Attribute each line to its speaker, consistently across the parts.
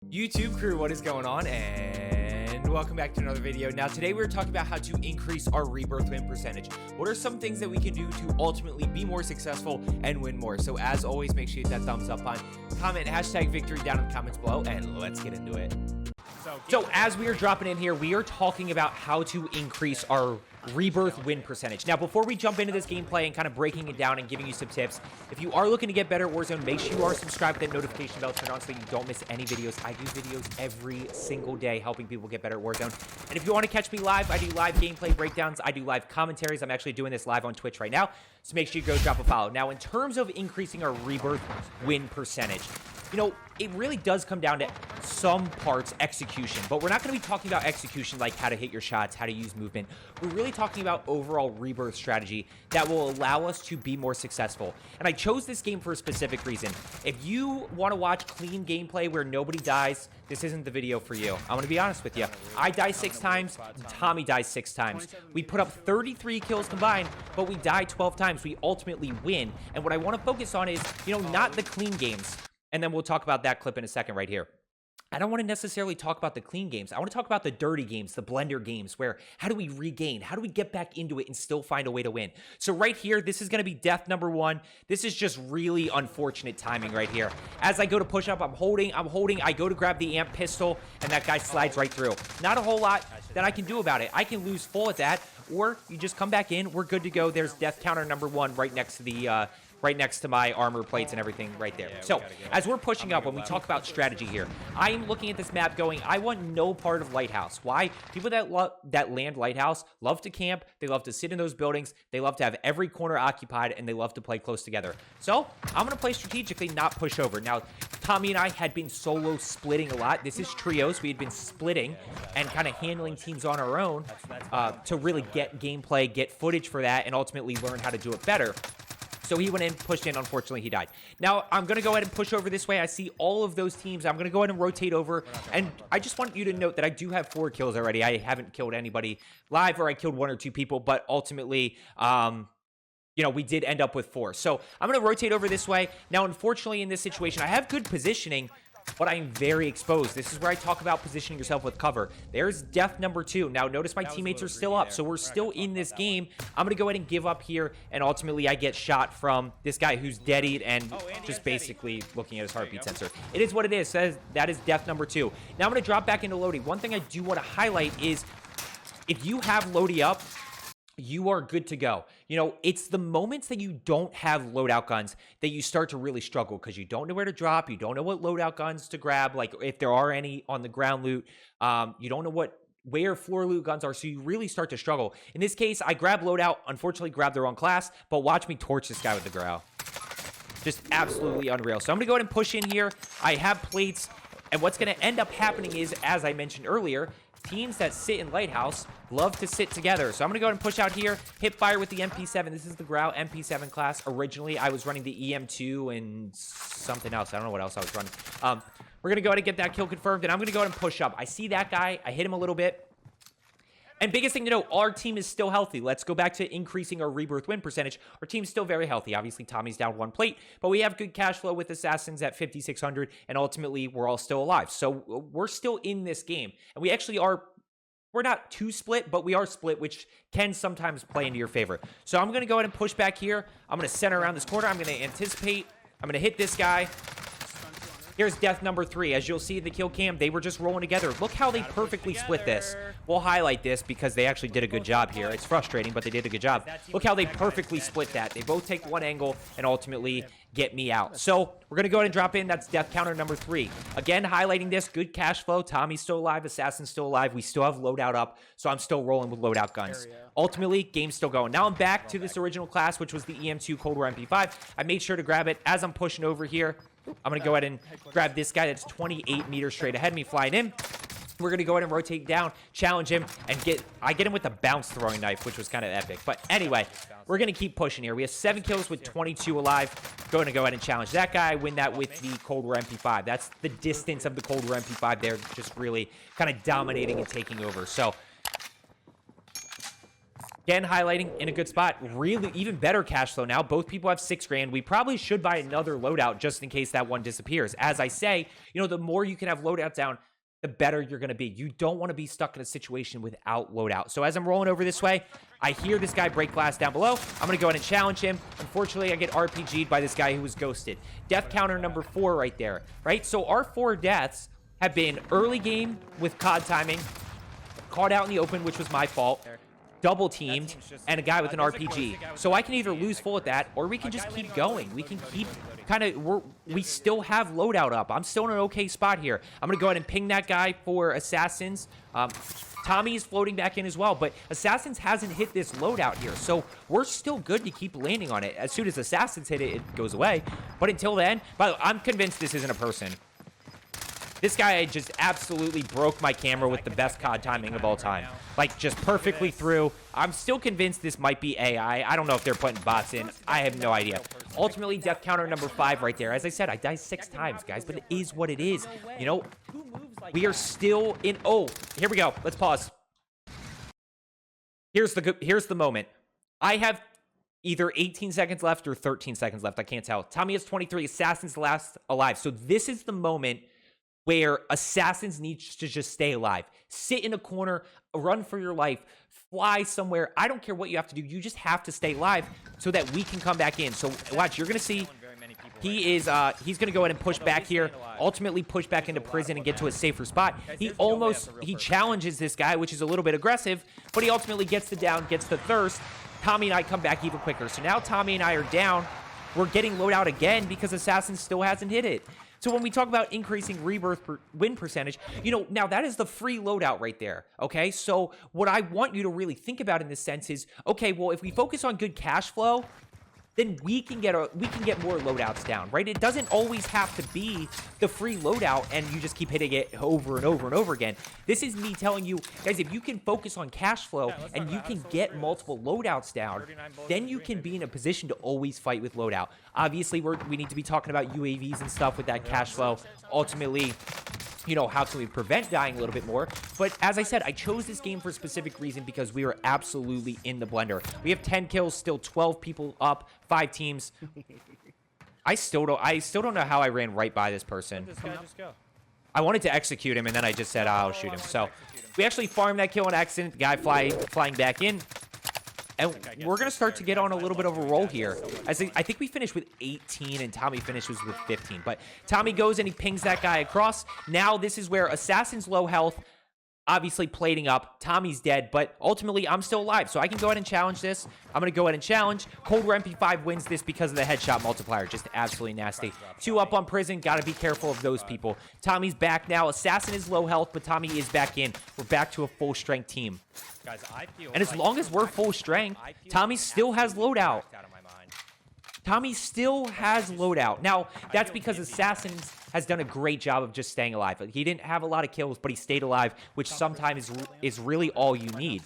Speaker 1: YouTube crew, what is going on? And welcome back to another video. Now today we're talking about how to increase our rebirth win percentage. What are some things that we can do to ultimately be more successful and win more? So as always, make sure you hit that thumbs up button, comment hashtag victory down in the comments below, and let's get into it. So as we are dropping in here, we are talking about how to increase our rebirth win percentage. Now, before we jump into this gameplay and kind of breaking it down and giving you some tips, if you are looking to get better at Warzone, make sure you are subscribed with that notification bell turned on so that you don't miss any videos. I do videos every single day helping people get better at Warzone. And if you want to catch me live, I do live gameplay breakdowns. I do live commentaries. I'm actually doing this live on Twitch right now, so make sure you go drop a follow. Now, in terms of increasing our rebirth win percentage, you know, it really does come down to some parts execution, but we're not going to be talking about execution like how to hit your shots, how to use movement. We're really talking about overall rebirth strategy that will allow us to be more successful. And I chose this game for a specific reason. If you want to watch clean gameplay where nobody dies, this isn't the video for you. I'm going to be honest with you. I die 6 times, Tommy dies 6 times. We put up 33 kills combined, but we die 12 times. We ultimately win. And what I want to focus on is, you know, not the clean games. And then we'll talk about that clip in a second right here. I don't want to necessarily talk about the clean games. I want to talk about the dirty games, the blender games, where how do we regain? How do we get back into it and still find a way to win? So right here, this is going to be death number 1. This is just really unfortunate timing right here. As I go to push up, I'm holding. I go to grab the amp pistol, and that guy slides right through. Not a whole lot that I can do about it. I can lose full at that, or you just come back in. We're good to go. There's death counter number 1 right next to the... right next to my armor plates and everything right there. So as we're pushing up, when we talk about strategy here, I'm looking at this map going, I want no part of Lighthouse. Why? People that land Lighthouse love to camp. They love to sit in those buildings. They love to have every corner occupied, and they love to play close together. So I'm going to play strategically, not push over. Now, Tommy and I had been solo splitting a lot. This is trios. We had been splitting and kind of handling teams on our own to really get gameplay, get footage for that, and ultimately learn how to do it better. So he went in, pushed in. Unfortunately, he died. Now, I'm going to go ahead and push over this way. I see all of those teams. I'm going to go ahead and rotate over. And I just want you to note that I do have 4 kills already. I haven't killed anybody live, or I killed 1 or 2 people. But ultimately, you know, we did end up with 4. So I'm going to rotate over this way. Now, unfortunately, in this situation, I have good positioning, but I'm very exposed. This is where I talk about positioning yourself with cover. There's death number 2. Now, notice my teammates are still up, so we're still in this game. I'm going to go ahead and give up here, and ultimately I get shot from this guy who's deadied and just basically looking at his heartbeat sensor. It is what it is. Says that is death number 2. Now I'm going to drop back into Lodi. One thing I do want to highlight is if you have Lodi up, you are good to go. You know, it's the moments that you don't have loadout guns that you start to really struggle because you don't know where to drop. You don't know what loadout guns to grab, like if there are any on the ground loot. You don't know where floor loot guns are, so you really start to struggle. In this case, I grab loadout, unfortunately grabbed the wrong class, but watch me torch this guy with the growl. Just absolutely unreal. So I'm going to go ahead and push in here. I have plates, and what's going to end up happening is, as I mentioned earlier, teams that sit in Lighthouse love to sit together. So I'm going to go ahead and push out here, hip fire with the MP7. This is the Grau MP7 class. Originally, I was running the EM2 and something else. I don't know what else I was running. We're going to go ahead and get that kill confirmed, and I'm going to go ahead and push up. I see that guy. I hit him a little bit. And biggest thing to know, our team is still healthy. Let's go back to increasing our rebirth win percentage. Our team's still very healthy. Obviously, Tommy's down 1 plate, but we have good cash flow with Assassins at 5,600, and ultimately, we're all still alive. So we're still in this game. And we actually are, we're not too split, but we are split, which can sometimes play into your favor. So I'm going to go ahead and push back here. I'm going to center around this corner. I'm going to anticipate. I'm going to hit this guy. Here's death number 3. As you'll see in the kill cam, they were just rolling together. Look how they perfectly split this. We'll highlight this because they actually did a good job here. It's frustrating, but they did a good job. Look how they perfectly split that. They both take one angle and ultimately get me out. So we're going to go ahead and drop in. That's death counter number 3. Again, highlighting this. Good cash flow. Tommy's still alive. Assassin's still alive. We still have loadout up, so I'm still rolling with loadout guns. Ultimately, game's still going. Now I'm back to this original class, which was the EM2 Cold War MP5. I made sure to grab it as I'm pushing over here. I'm going to go ahead and grab this guy that's 28 meters straight ahead of me flying in. We're going to go ahead and rotate down, challenge him, and I get him with the bounce throwing knife, which was kind of epic. But anyway, we're going to keep pushing here. We have 7 kills with 22 alive. Going to go ahead and challenge that guy, win that with the Cold War MP5. That's the distance of the Cold War MP5 there, just really kind of dominating and taking over. So Again, highlighting in a good spot. Really, even better cash flow now. Both people have 6 grand. We probably should buy another loadout just in case that one disappears. As I say, you know, the more you can have loadouts down, the better you're going to be. You don't want to be stuck in a situation without loadout. So as I'm rolling over this way, I hear this guy break glass down below. I'm going to go ahead and challenge him. Unfortunately, I get RPG'd by this guy who was ghosted. Death counter number 4 right there, right? So our 4 deaths have been early game with COD timing, caught out in the open, which was my fault, double teamed, and a guy with an RPG. So I can either lose full at that, or we can just keep going. We can keep kind of, we still have loadout up. I'm still in an okay spot here. I'm going to go ahead and ping that guy for Assassins. Tommy is floating back in as well, but Assassins hasn't hit this loadout here, so we're still good to keep landing on it. As soon as Assassins hit it, it goes away. But until then, by the way, I'm convinced this isn't a person. This guy just absolutely broke my camera with the best COD timing of all time. Like, just perfectly through. I'm still convinced this might be AI. I don't know if they're putting bots in. I have no idea. Ultimately, death counter number 5 right there. As I said, I died 6 times, guys, but it is what it is. You know, we are still in... Oh, here we go. Let's pause. Here's the moment. I have either 18 seconds left or 13 seconds left. I can't tell. Tommy has 23. Assassin's last alive. So this is the moment where Assassins needs to just stay alive. Sit in a corner, run for your life, fly somewhere. I don't care what you have to do. You just have to stay alive so that we can come back in. So watch, you're going to see he's going to go ahead and push back here, ultimately push back into prison and get to a safer spot. He challenges this guy, which is a little bit aggressive, but he ultimately gets the down, gets the thirst. Tommy and I come back even quicker. So now Tommy and I are down. We're getting loadout again because Assassin still hasn't hit it. So when we talk about increasing rebirth win percentage, you know, now that is the free loadout right there, okay? So what I want you to really think about in this sense is, okay, well, if we focus on good cash flow, then we can get more loadouts down, right? It doesn't always have to be the free loadout and you just keep hitting it over and over and over again. This is me telling you, guys, if you can focus on cash flow and you can get multiple loadouts down, then you can be in a position to always fight with loadout. Obviously, we need to be talking about UAVs and stuff with that cash flow. Ultimately, you know, how can we prevent dying a little bit more? But as I said, I chose this game for a specific reason because we were absolutely in the blender. We have 10 kills, still 12 people up, 5 teams. I still don't know how I ran right by this person.
Speaker 2: Just go.
Speaker 1: I wanted to execute him, and then I just said, I'll shoot him. So we actually farmed that kill on accident. The guy flying back in. And we're going to start to get on a little bit of a roll here. I think we finished with 18 and Tommy finishes with 15. But Tommy goes and he pings that guy across. Now this is where Assassin's low health, obviously plating up. Tommy's dead, but ultimately I'm still alive. So I can go ahead and challenge this. I'm going to go ahead and challenge. Cold War MP5 wins this because of the headshot multiplier. Just absolutely nasty. 2 up on prison. Got to be careful of those people. Tommy's back now. Assassin is low health, but Tommy is back in. We're back to a full strength team.
Speaker 2: Guys, I feel
Speaker 1: and as long as we're full strength, Tommy still has loadout. Tommy still has loadout. Now, that's because Assassins has done a great job of just staying alive. He didn't have a lot of kills, but he stayed alive, which sometimes is really all you need.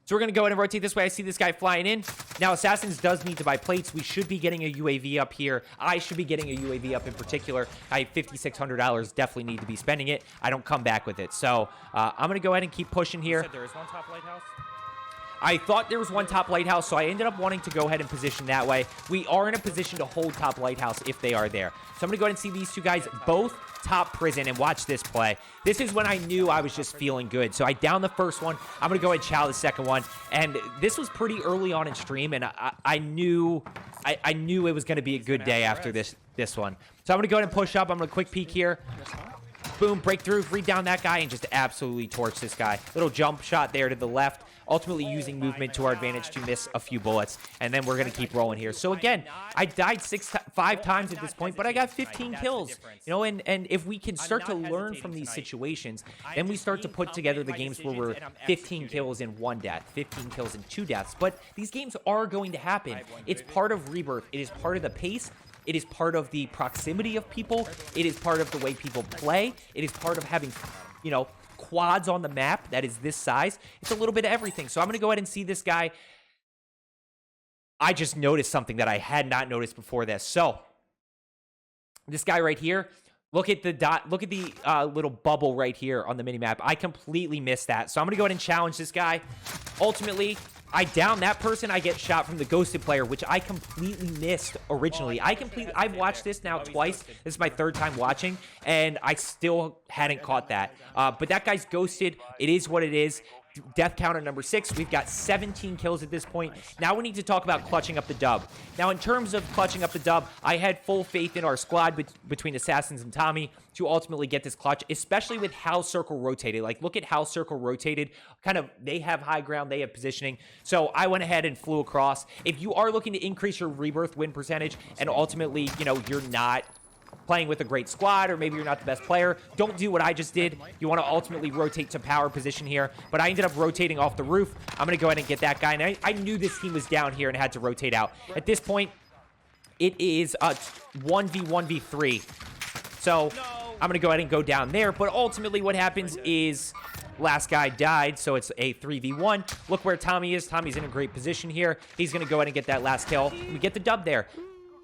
Speaker 1: So we're going to go ahead and rotate this way. I see this guy flying in. Now, Assassins does need to buy plates. We should be getting a UAV up here. I should be getting a UAV up in particular. I have $5,600. Definitely need to be spending it. I don't come back with it. So I'm going to go ahead and keep pushing here.
Speaker 2: You said there is one top lighthouse?
Speaker 1: I thought there was one top lighthouse, so I ended up wanting to go ahead and position that way. We are in a position to hold top lighthouse if they are there. So I'm going to go ahead and see these two guys both top prison and watch this play. This is when I knew I was just feeling good. So I downed the first one. I'm going to go ahead and chow the second one. And this was pretty early on in stream, and I knew it was going to be a good day after this one. So I'm going to go ahead and push up. I'm going to quick peek here. Boom, breakthrough, read down that guy, and just absolutely torch this guy. Little jump shot there to the left, ultimately using movement to our advantage to miss a few bullets, and then we're going to keep rolling here. So again, I died 5 times at this point, but I got 15 kills. You know, and if we can start to learn from these situations, then we start to put together the games where we're 15 kills in 1 death, 15 kills in 2 deaths. But these games are going to happen. It's part of Rebirth. It is part of the pace. It is part of the proximity of people. It is part of the way people play. It is part of having, you know, quads on the map that is this size. It's a little bit of everything. So I'm going to go ahead and see this guy. I just noticed something that I had not noticed before this. So this guy right here, Look at the dot. Look at the little bubble right here on the minimap. I completely missed that. So I'm going to go ahead and challenge this guy. Ultimately, I down that person. I get shot from the ghosted player, which I completely missed originally. I've watched this now twice. This is my third time watching, and I still hadn't caught that. But that guy's ghosted. It is what it is. Death counter number 6. We've got 17 kills at this point. Now we need to talk about clutching up the dub. Now, in terms of clutching up the dub, I had full faith in our squad between Assassins and Tommy to ultimately get this clutch, especially with how Circle rotated. Like, look at how Circle rotated. Kind of, they have high ground, they have positioning. So I went ahead and flew across. If you are looking to increase your Rebirth win percentage and ultimately, you know, you're not playing with a great squad, or maybe you're not the best player, don't do what I just did. You want to ultimately rotate to power position here, but I ended up rotating off the roof. I'm going to go ahead and get that guy, and I knew this team was down here and had to rotate out. At this point, it is 1v1v3, so I'm going to go ahead and go down there, but ultimately what happens is last guy died, so it's a 3v1. Look where Tommy is. Tommy's in a great position here. He's going to go ahead and get that last kill. We get the dub there.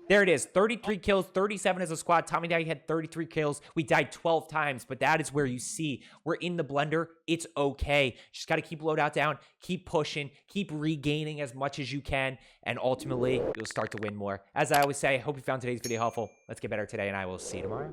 Speaker 1: There it is, 33 kills, 37 as a squad. Tommy and I had 33 kills. We died 12 times, but that is where you see we're in the blender. It's okay. Just got to keep loadout down, keep pushing, keep regaining as much as you can, and ultimately, you'll start to win more. As I always say, I hope you found today's video helpful. Let's get better today, and I will see you tomorrow.